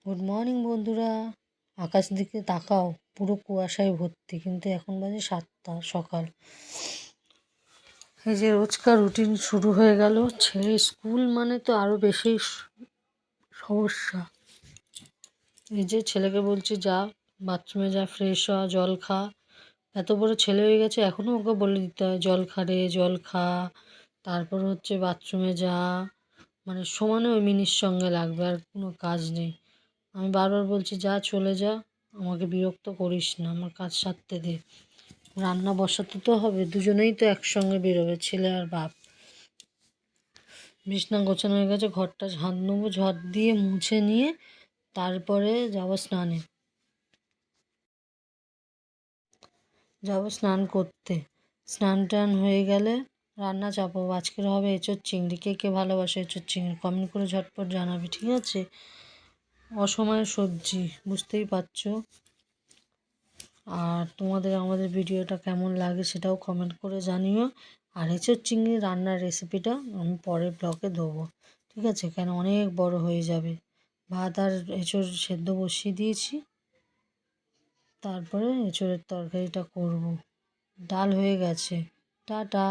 Good morning বন্ধুরা। আকাশ দিকে তাকাও, পুরো কুয়াশায় ভর্তি, কিন্তু এখন বাজে 7টা সকাল। এই যে রোজকার রুটিন শুরু হয়ে গেল। ছেলে স্কুল মানে তো আরো বেশি সমস্যা। এই যে ছেলেকে বলছি যা বাথরুমে যা, ফ্রেশ হ, জল খা। এত বড় ছেলে হয়ে গেছে, এখনো ওকে বলে দিতে হয় জল খা রে, জল খা। তারপর হচ্ছে বাথরুমে যা, মানে সমানে ওই মিনির সঙ্গে লাগবে, আর কোনো কাজ নেই। আমি বারবার বলছি যা, চলে যা, আমাকে বিরক্ত করিস না, আমার কাজ সারতে দে। রান্না বসাতে তো হবে, দুজনেই তো একসঙ্গে বেরোবে, ছেলে আর বাপ। বিছনা গোছানো হয়ে গেছে, ঘরটা ঝাঁট নেবো, ঝাঁট দিয়ে মুছে নিয়ে তারপরে যাব স্নান করতে। স্নান টান হয়ে গেলে রান্না চাপাবো। আজকের হবে এঁচোড় চিংড়ি। কে কে ভালোবাসে এঁচোড় চিংড়ি কমেন্ট করে ঝটপট জানাবে, ঠিক আছে? অসময়ের সবজি, বুঝতেই পারছো। আর তোমাদের আমাদের ভিডিওটা কেমন লাগে সেটাও কমেন্ট করে জানিও। আর এঁচোড় চিংড়ি রান্নার রেসিপিটা আমি পরের ব্লগে দেবো, ঠিক আছে? কেন অনেক বড় হয়ে যাবে। ভাত আর এঁচোড় সেদ্ধ বসিয়ে দিয়েছি, তারপরে এঁচোড়ের তরকারিটা করব। ডাল হয়ে গেছে। টাটা।